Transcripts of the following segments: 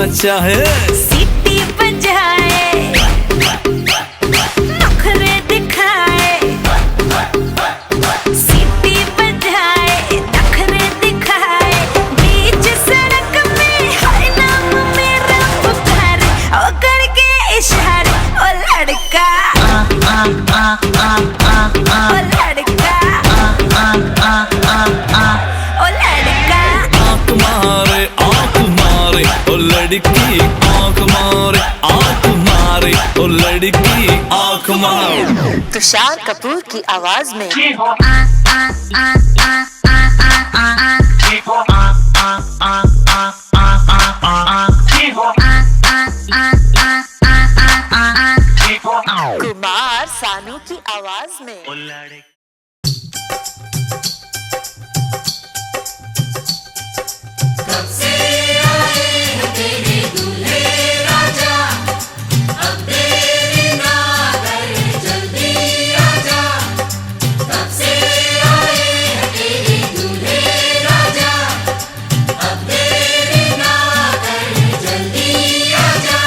सुनना चाहे, सीटी बजाए, नखरे दिखाए, सीटी बजाए, नखरे दिखाए, बीच सड़क में हर नाम मेरा पुकारे, ओ करके इशारे, ओ लड़का, ओ लड़का, ओ लड़का। आँख मारे ओ लड़की, आँख मारे ओ लड़की, आँख मारे। तुषार कपूर की आवाज में कुमार सानू की आवाज में कब से आए हैं तेरे दूल्हे राजा, अब देरी ना कर जल्दी आजा। कब से आए हैं तेरे दूल्हे राजा, अब देरी ना कर जल्दी आजा।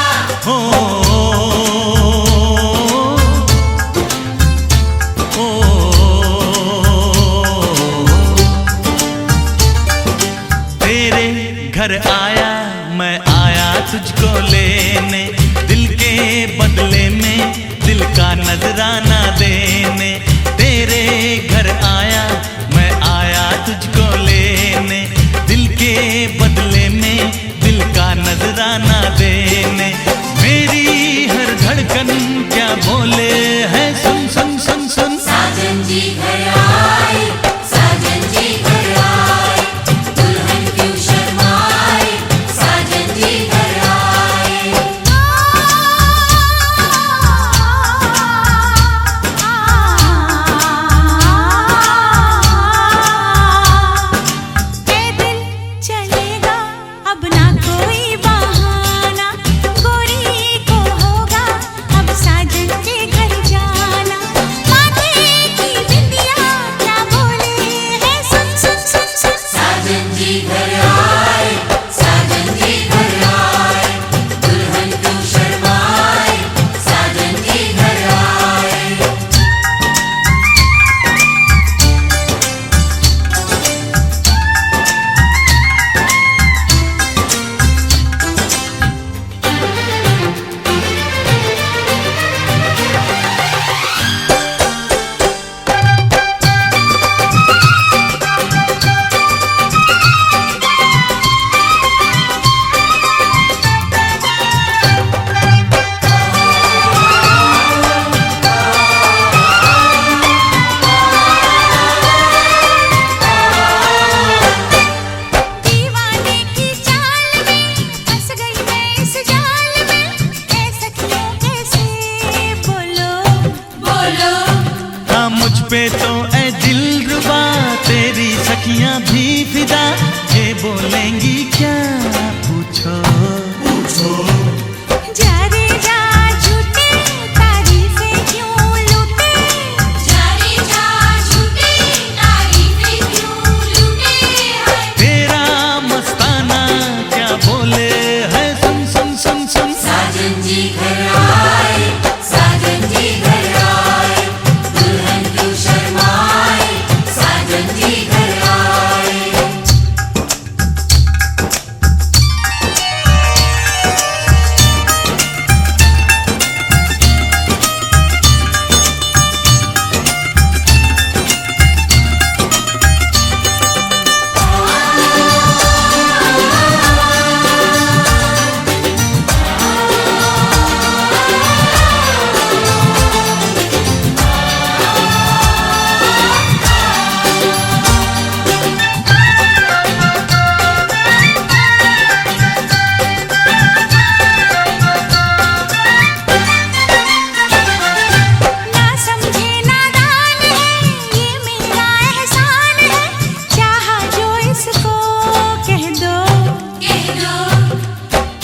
घर आया मैं आया तुझको लेने, दिल के बदले में दिल का नजराना देने। तेरे घर आया मैं आया तुझको लेने, दिल के बदले में दिल का नजराना देने। मेरी हर धड़कन क्या बोले है, सुन सुन सुन सुन। साजन जी घर आए, साजन जी घर आए, दुल्हन क्यों शर्माए, साजन जी घर आए। ए दिल चलेगा अब ना कोई बहाना, गोरी को होगा अब साजन के घर जाना। माथे की बिंदिया क्या बोले है, सुन सुन सुन सुन। साजन जी घर आए, साजन जी घर आए, दुल्हन क्यों शर्माए, साजन जी घर आए। दीवाने की चाल में फंस गई मैं इस जाल में, ए सखियों कैसे बोलो बोलो हाँ मुझ पे तो ऐ दिलरुबा, तेरी सखियां भी फिदा। ये बोलेंगी क्या पूछो जा रे जा झूठे तारीफें क्यों लूटे, जारी जा झूठी तारीफें क्यों लूटे हैं। तेरा मस्ताना क्या बोले है, सुन सुन सुन सुन। साजन जी घर आए, साजन जी घर आए, दुल्हन क्यों शर्माए, साजन जी घर आए। ना समझे नादान है ये मेरा एहसान है, चाहा जो इसको कह दो। कह दो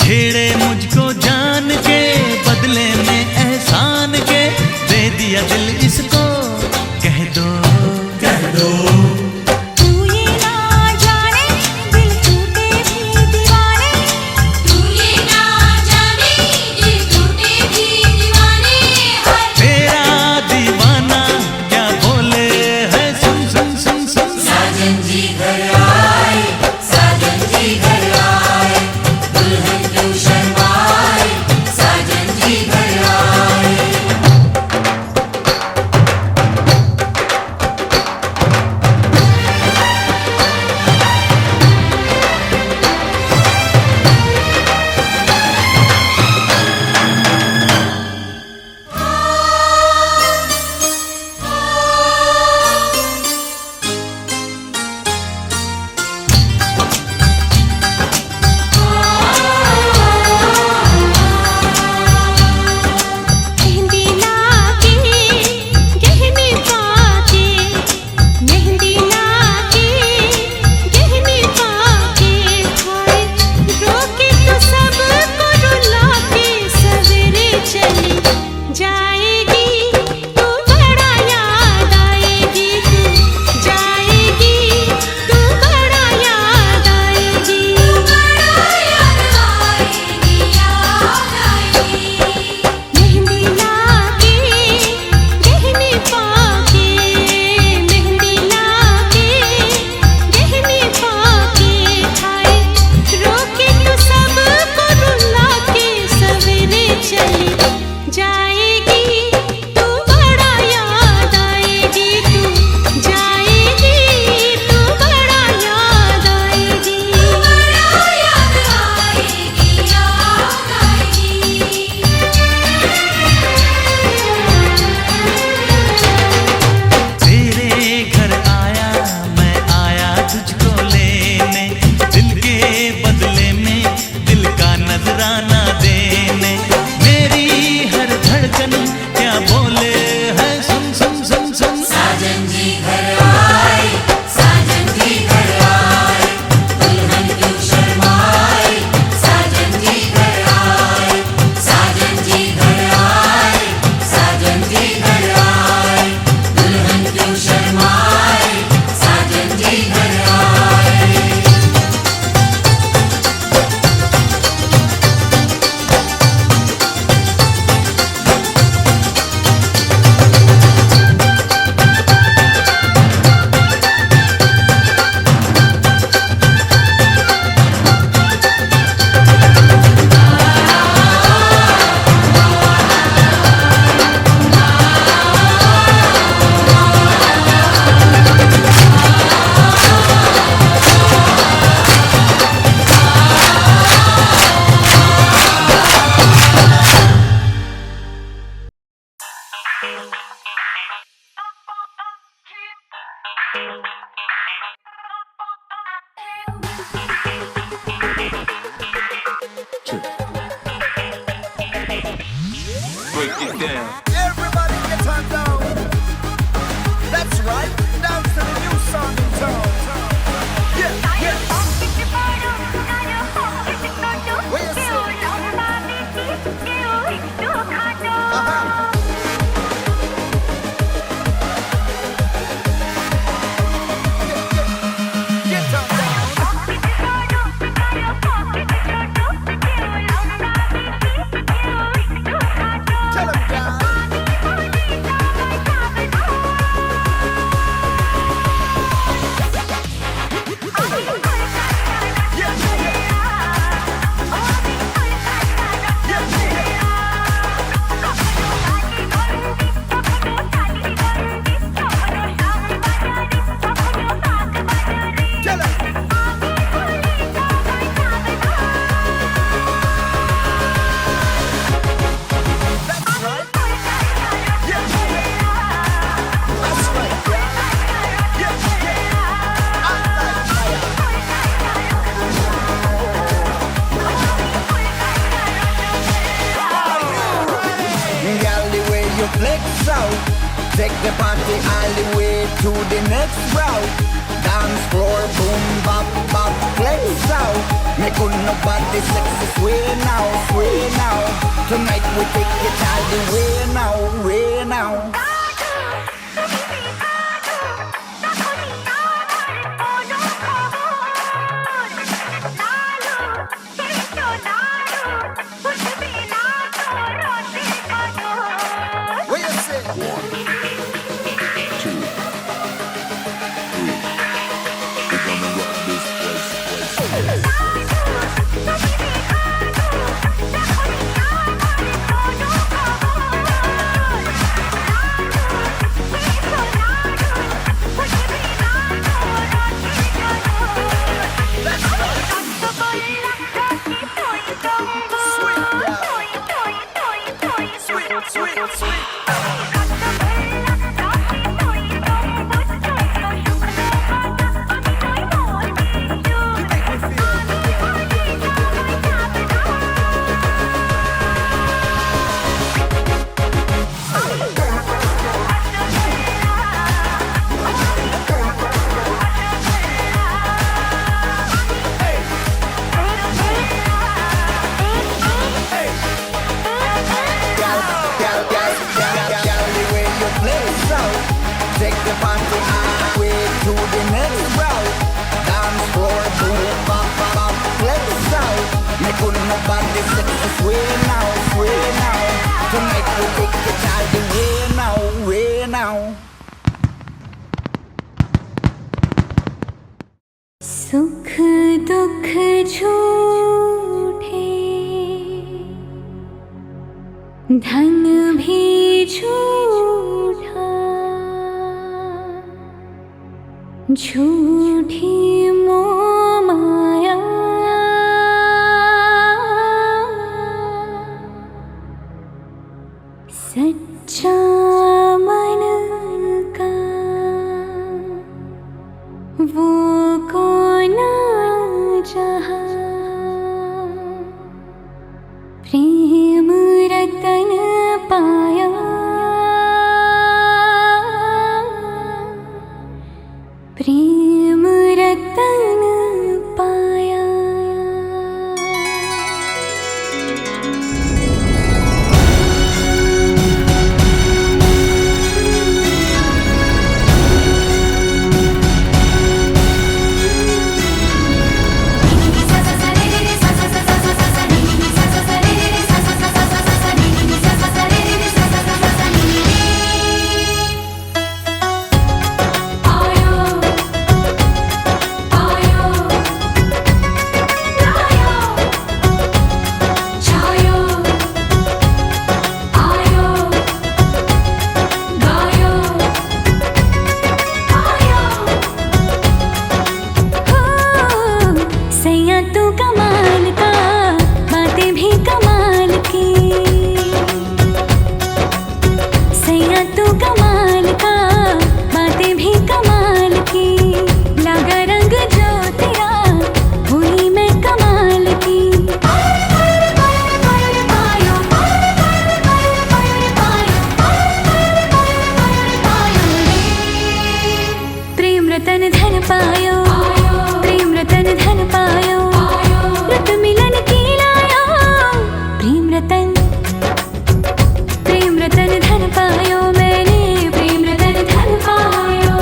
छेड़े मुझको जान के बदले में एहसान के, दे दिया दिल इसको कह दो तू ये ना जाने दिल टूटे भी दीवाने, तू ये नजराना देने। मेरी हर धड़कन क्या बोले है, सुन सुन सुन सुन। साजन जी घर आए, साजन जी घर आए, दुल्हन क्यों शर्माए, साजन जी घर आए, साजन जी घर आए, साजन जी घर आए, दुल्हन क्यों शर्माए, साजन जी घर आए। Break it down. Everybody get on down. That's right. Dance to the new song in town. Yeah, yeah. Where you say? Uh-huh. Get on down. Tell 'em down. Tell 'em. That's right. Yeah, that's right. Yeah, yeah. I like fire. Girl, the way you flex out, take the party all the way to the next route. Dance floor, boom, bop, bop, flex out. Make nobody sexy, sway now, sway now. Tonight we take it all the way now, way now. What you say? We're gonna rock this place. Sweet, sweet, sweet. You make me feel. Take the party all the way to the next route. Dance floor, boom, bop, bop, bop, flex out. Make nobody sexy, sway now, sway now. Tonight we take it all the way now, way now. सुख दुख झूठे, धन भी झूठा, झूठी मोह माया, सच्चा मन का वो कौन जहाँ प्रेम रतन पाया, प्रेम रतन पाया। रतन धन पायो, प्रेम रतन धन पायो, रत मिलन की लायो। प्रेम रतन धन पायो, मैंने प्रेम रतन धन पायो।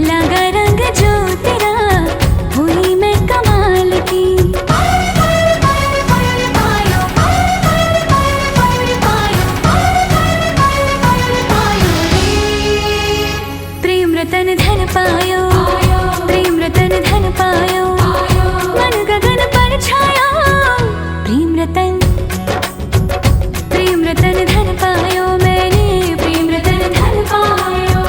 लगा रंग जो तेरा, हुई मैं कमाल की। प्रेम रतन धन पायो, प्रेम रतन धन पायो, मन गगन पर छाया। प्रेम रतन धन पायो, मैंने प्रेम रतन धन पायो।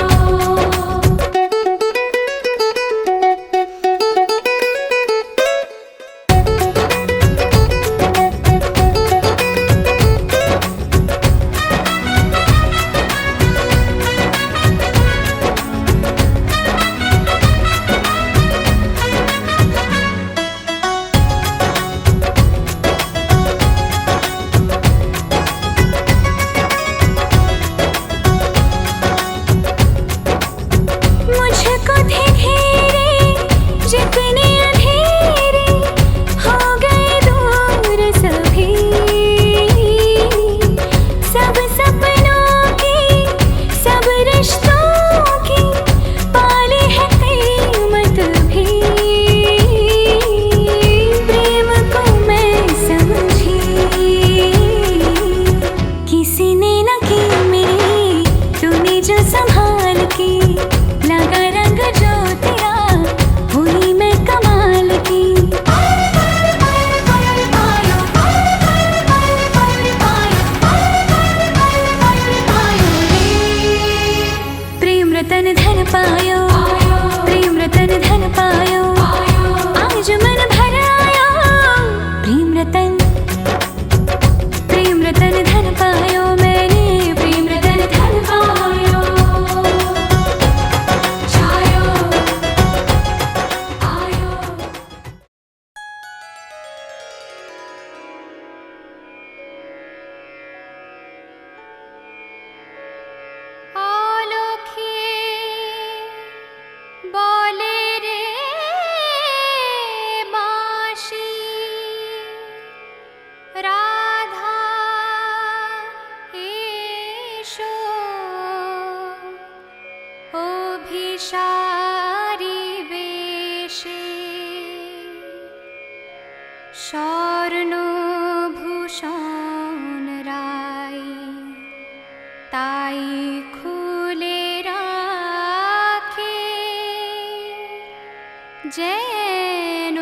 যেন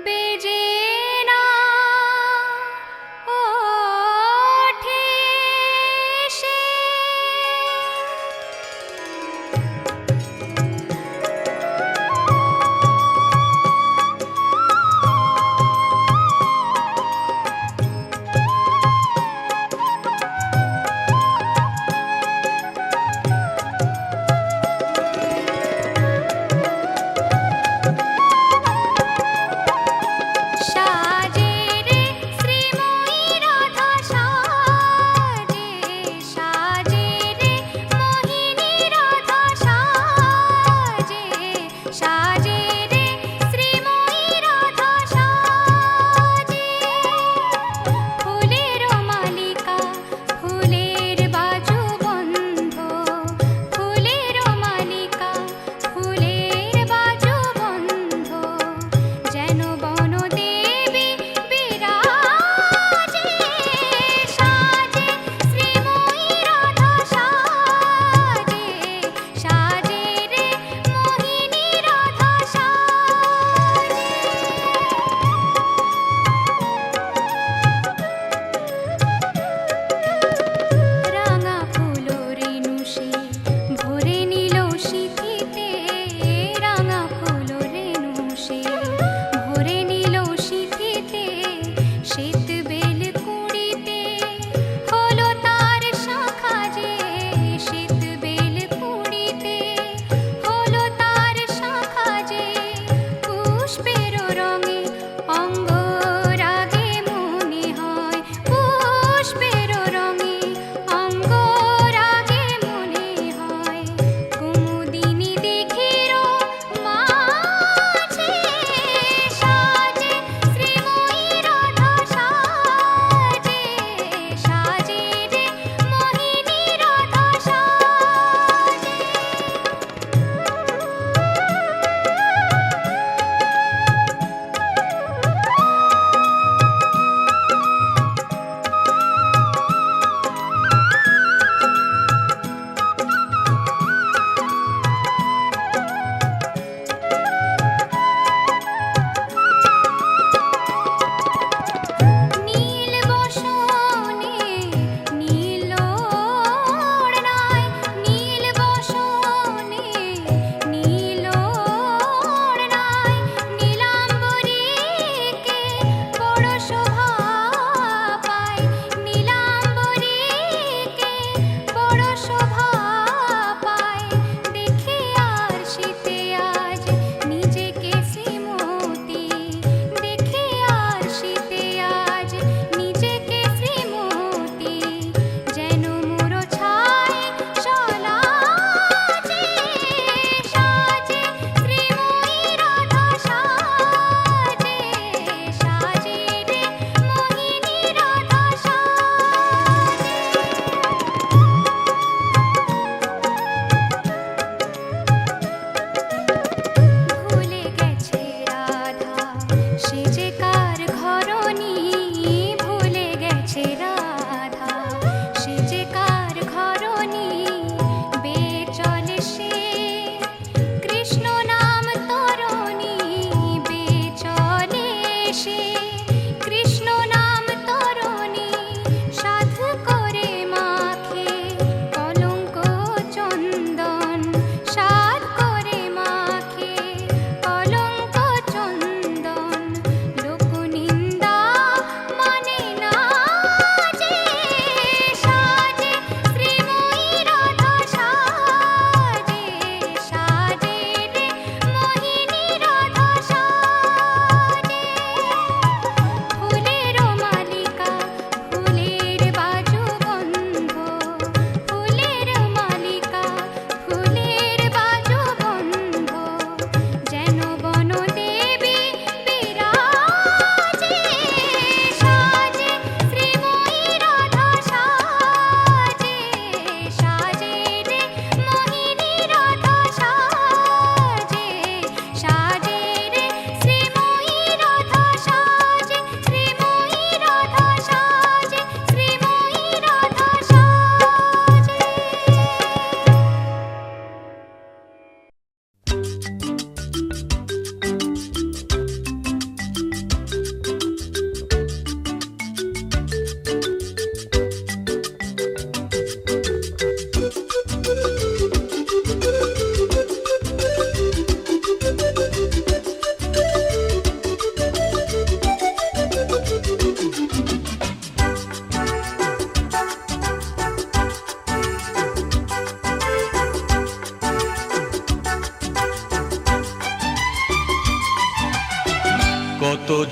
বেজে না ওঠে সে।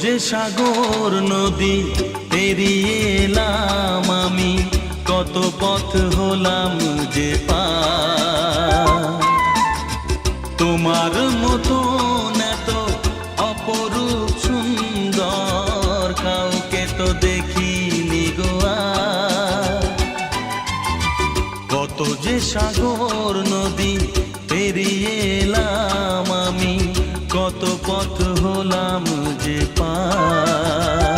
যে সাগর নদী পেরিয়ে এলাম আমি, কত পথ হলাম যে পার। তোমার মতন এত অপরূপ সুন্দর কাউকে তো দেখিনি গো আর। কত যে সাগর নদী পেরিয়ে এলাম আমি, কত পথ হলাম যে পার।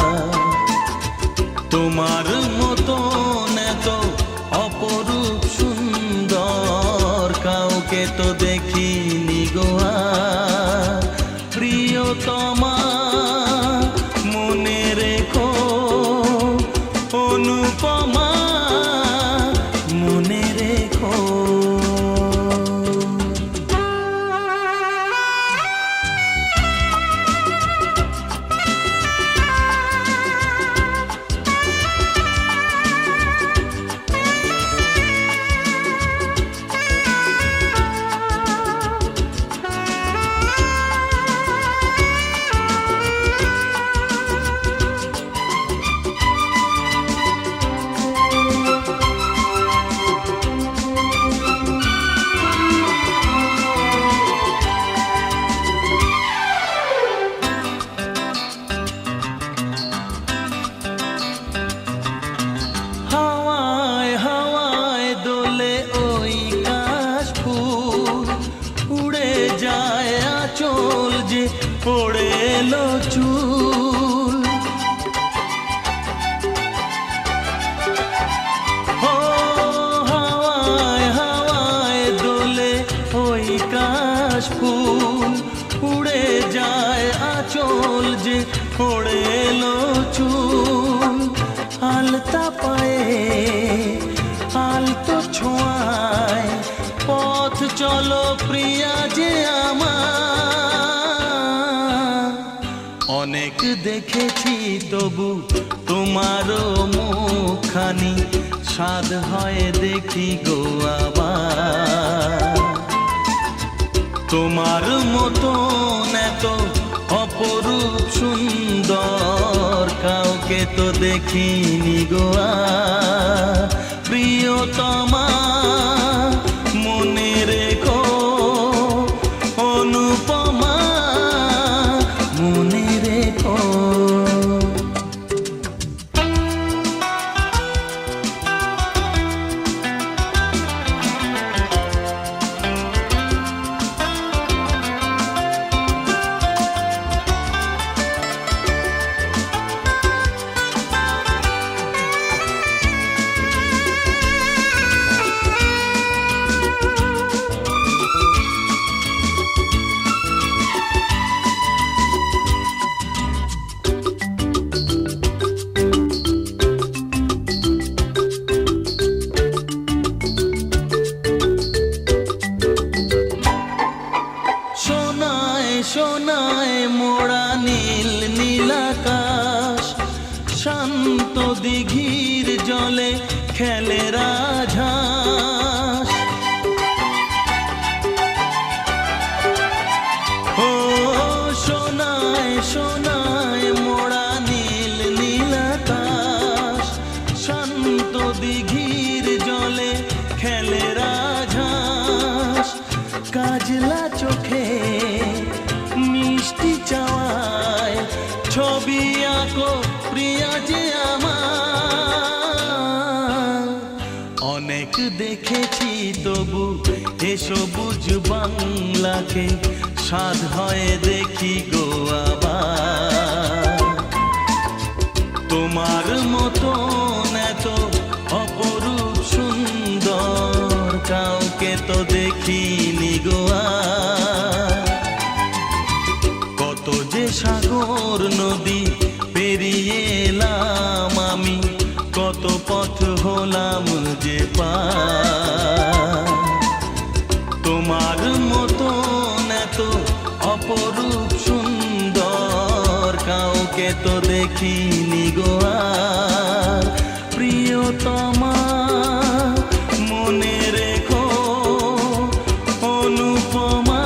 তোমার মতন এত অপরূপ সুন্দর কাউকে তো দেখিনি গো আর। প্রিয়তমা মনে রেখো, অনুপমা মনে রেখো। হাওয়ায় হাওয়ায় দোলে ওই কাশফুল, উড়ে যায় আঁচল যে পড়ে এলো চুল। ও হাওয়ায় হাওয়ায় দোলে ওই কাশফুল, উড়ে যায় আঁচল যে পড়ে এলো চুল। আলতা পায়ে আলতো ছোঁয়ায় পথ চলো প্রিয়া যে আমার। অনেক দেখেছি তবু তোমারও মুখখানি, স্বাদ হয় দেখি গো আবার। তোমার মতন এত অপরূপ সুন্দর কাউকে তো দেখিনি গো আর। প্রিয়তমা মনে রেখো, অনুপমা মনে রেখো। সোনায় সোনায় মোড়া নীল নীলাকাশ, শান্ত দিঘির জলে খেলে রাজহাঁস। ও সোনায় সোনায় মোড়া নীল নীলাকাশ, শান্ত দিঘির জলে খেলে রাজহাঁস। কাজলা চোখে মিষ্টি চাওয়ায় ছবি আঁকো প্রিয়া যে আমার। অনেক দেখেছি তবু এ সবুজ বাংলাকে, স্বাদ হয় দেখি গো আবার। তোমার মতন এত অপরূপ সুন্দর কাউকে তো দেখিনি গো আর। কত যে সাগর নদী পেরিয়ে এলাম আমি, কত পথ হলাম যে পার। তোমার মতন এত অপরূপ সুন্দর কাউকে তো দেখিনি গো আর। প্রিয়তমা মনে রেখো, অনুপমা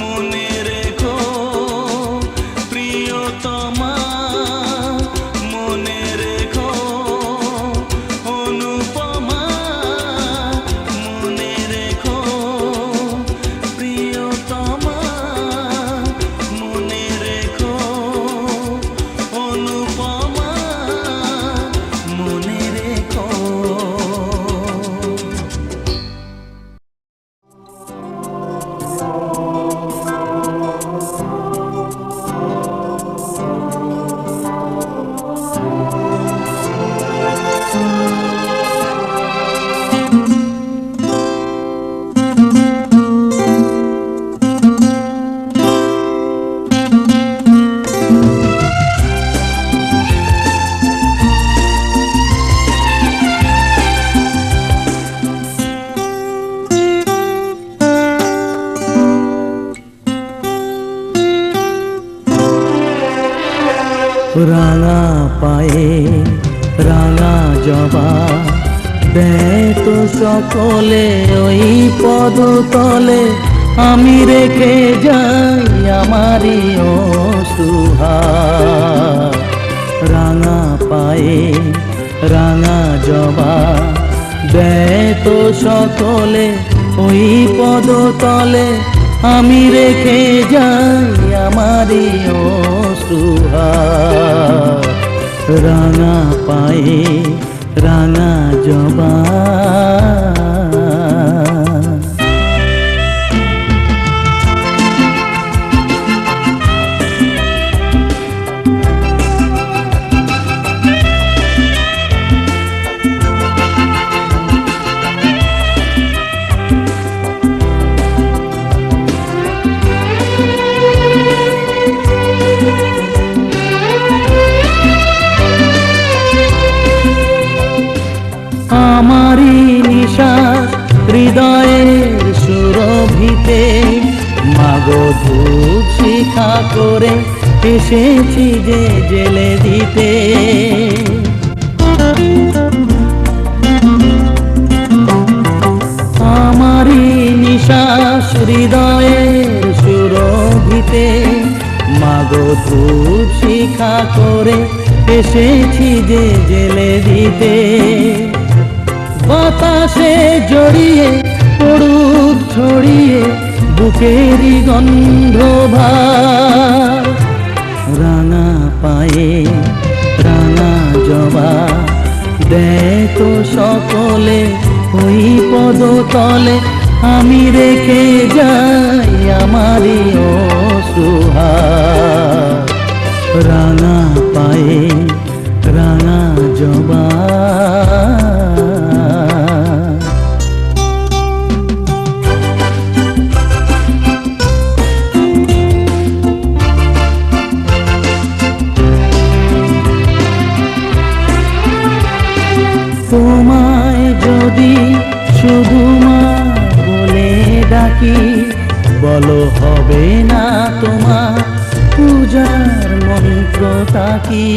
মনে রেখো। প্রিয় রাঙা পায়ে রাঙা জবা দেয় তো সকলে ওই পদতলে, আমি রেখে যাই আমারই অশ্রুহার। রাঙা পায়ে রাঙা জবা দেয় তো সকলে ওই পদতলে, আমি রেখে যাই আমারই অশ্রুহার। রাঙা পায়ে রাঙা জবা। আমারি নিশ্বাস হৃদয়ের সুরভিতে, মাগো ধূপ শিখা করে এসেছি যে জেলে দিতে। আমারি নিশ্বাস হৃদয়ের সুরভিতে, মাগো ধূপ শিখা করে এসেছি যে জেলে দিতে। বাতাসে জড়িয়ে পড়ুক ছড়িয়ে বুকেরই গন্ধভার। রাঙা পায়ে রাঙা জবা দেয় তো সকলে ওই পদতলে, আমি রেখে যাই আমারই অশ্রুহার। রাঙা পায়ে রাঙা জবা। তোমায় যদি শুধু মা বলে ডাকি, বলো হবে না তোমার পূজার মন্ত্রটা কি?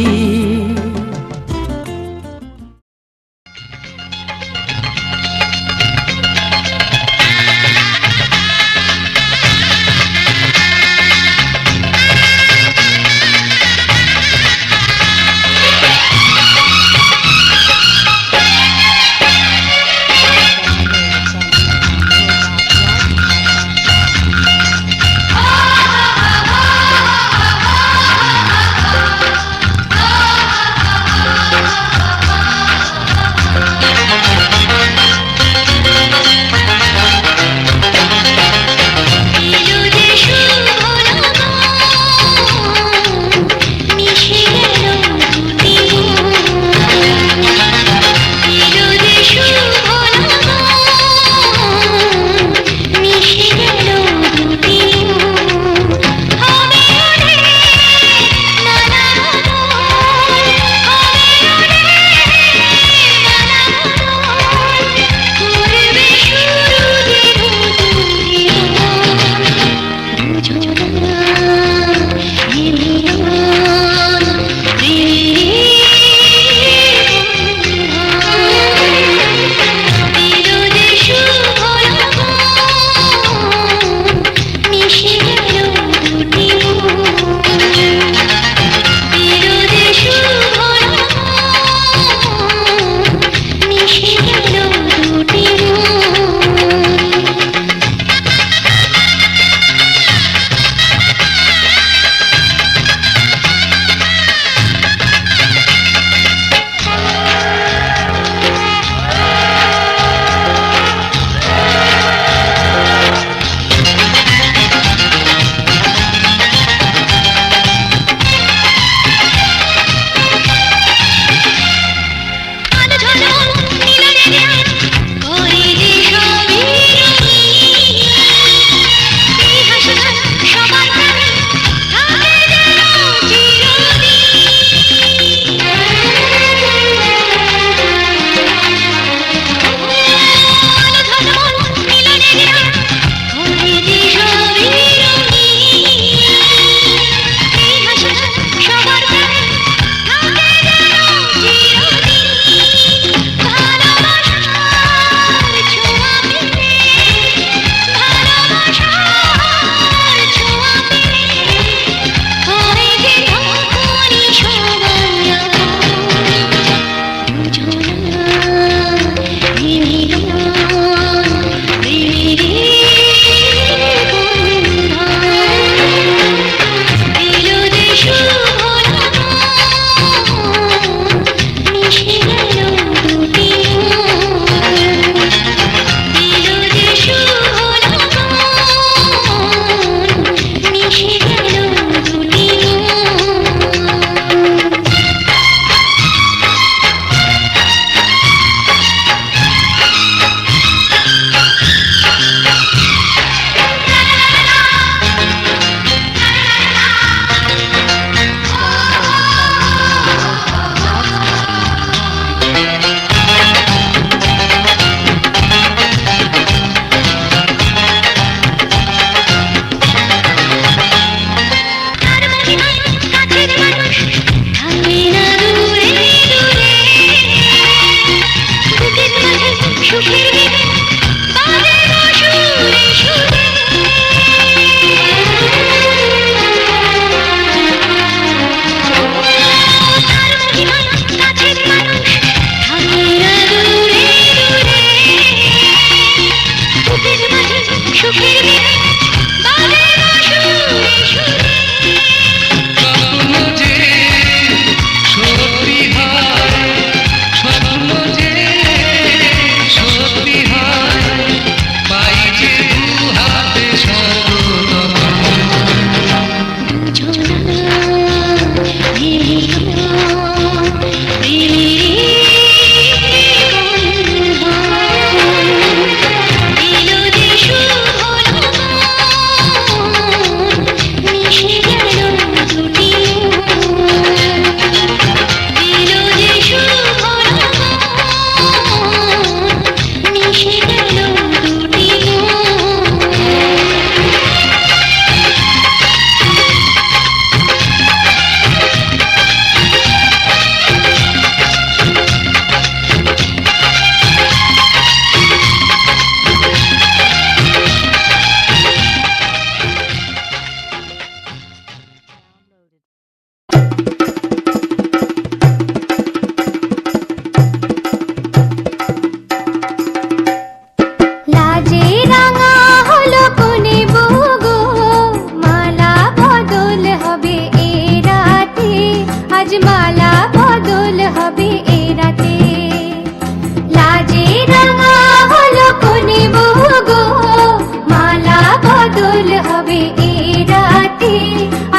হবে এই রাতে,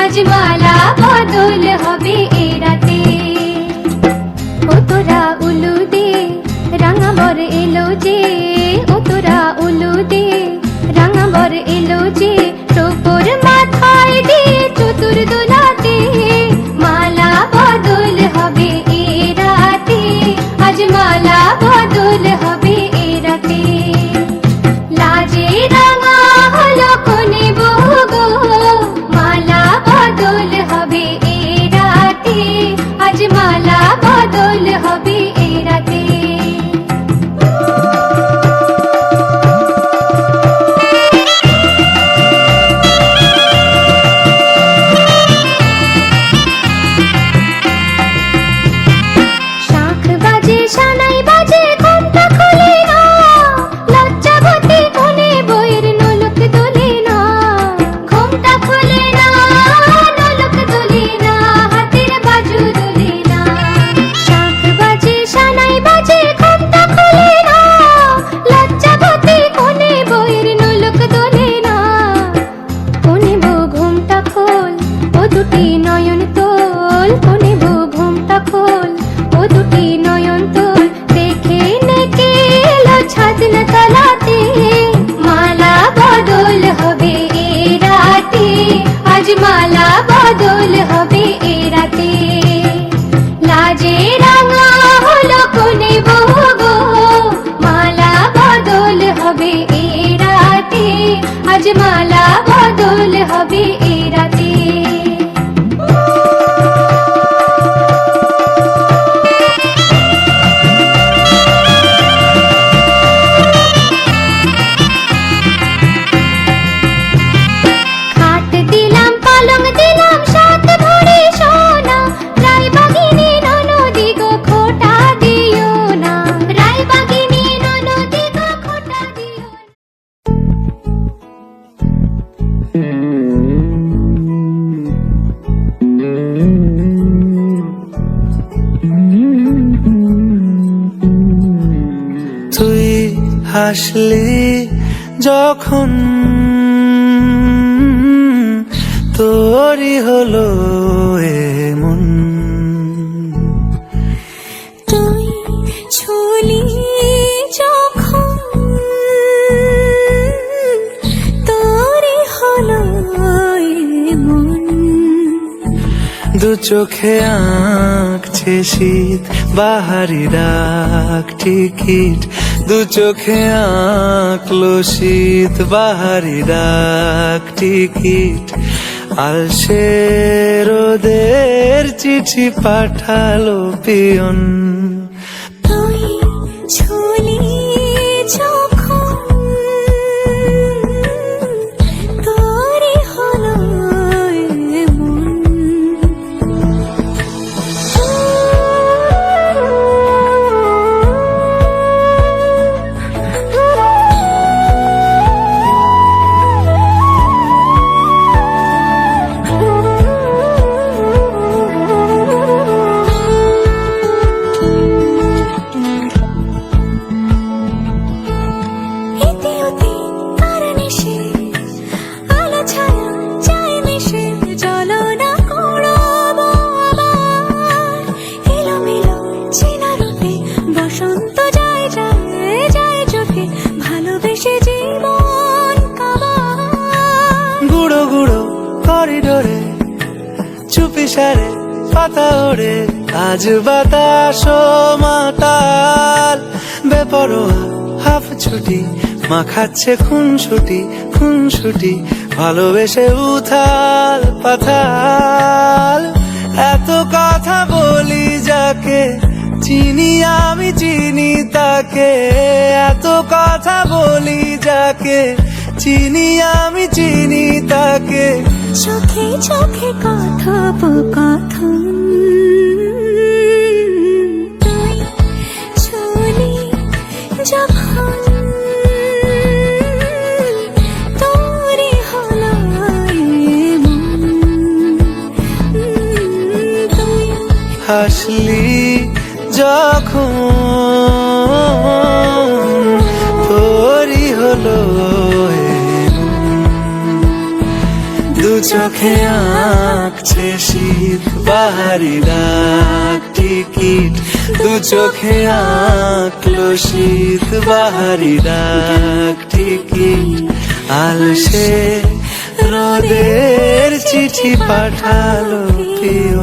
আজ মালা বদল হবে এই রাতে। ও তোরা উলু দে রাঙাবর এলো যে, ও তোরা উলু দে রাঙাবর এলো যে, টোপর মাথায় দিয়ে চতুর দোলাতে, মালা বদল হবে এই রাতে, আজ মালা বদল হবে এই রাতে। লাজে রাঙা হলো কোনে বউ গো, মালা বদল হবে এই রাতে, আজ মালা বদল হবে এই রাতে। শাঁখ বাজে সানাই বাজে ঘুমটা খোলে না, লজ্জাবতী কোনে বইয়ের নোলক দোলে না, ঘুমটা খোলে না নোলক দোলে না, হাতের বাজু দোলে না। শাঁখ বাজে সানাই বাজে ঘুমটা খোলে না, লজ্জাবতী কোনে বইয়ের নোলক দোলে না। কোনে বউ ঘুমটা খোল, ও দুটি নয়ন তোল, কোনে বউ ঘুমটা খোল, ও দুটি নয়ন তোল, দেখে নেকে এলো ছাদনা তলাতে, মালা বদল হবে এই রাতে, আজ মালা বদল হবে এই রাতে। লাজে রাঙা হলো কোনে বউ গো, মালা বদল হবে এই রাতে, আজ মালা বদল হবে এই রাতে। খাট দিলাম পালং দিলাম সাত ভরি সোনা, রায়বাগিনী ননদি গো খোটা দিও না, রায়বাগিনী ননদি গো খোটা দিও না। তুই হাসলি যখন তোরই হলো এমন, তুই ছুলি যখন তোরে হলো এমন, দু চোখে আঁকছে শীত বাহারি ডাক টিকিট, দু চোখে আঁকলো শীত বাহারি ডাক টিকিট, আলসে রোদের চিঠি পাঠালো পিয়ন। তুই ছুলি যখন তোরে হলো এমন। এতে ওতে কার নেশে, আলো ছায়া যায় মিশে, চলো না কুড়াবো আবার এলোমেলো চেনা রূপে, বসন্ত যায় যায় যায় চোখে, ভালোবেসে জীবন কাবার। গুঁড়ো গুঁড়ো করিডোরে চুপি সারে পাতা ওড়ে, আজ বাতাস মাতাল বেপরোয়া হাফ ছুটি, মাখাচ্ছে খুনসুটি খুনসুটি, ভালোবেসে উথাল পাথাল। এত কথা বলি যাকে চিনি আমি চিনি তাকে, এত কথা বলি যাকে চিনি আমি চিনি তাকে, চোখে চোখে কথোপকথন। তুই ছুলি যখন তোরে হলো এমন, তুই হাসলি যখন তোরই হলো এমন। দু চোখে আঁকছে শীত বাহারি ডাক টিকিট দু চোখে আঁকলো শীত বাহারি ডাক টিকিট আলসে রোদের চিঠি পাঠালো কেউ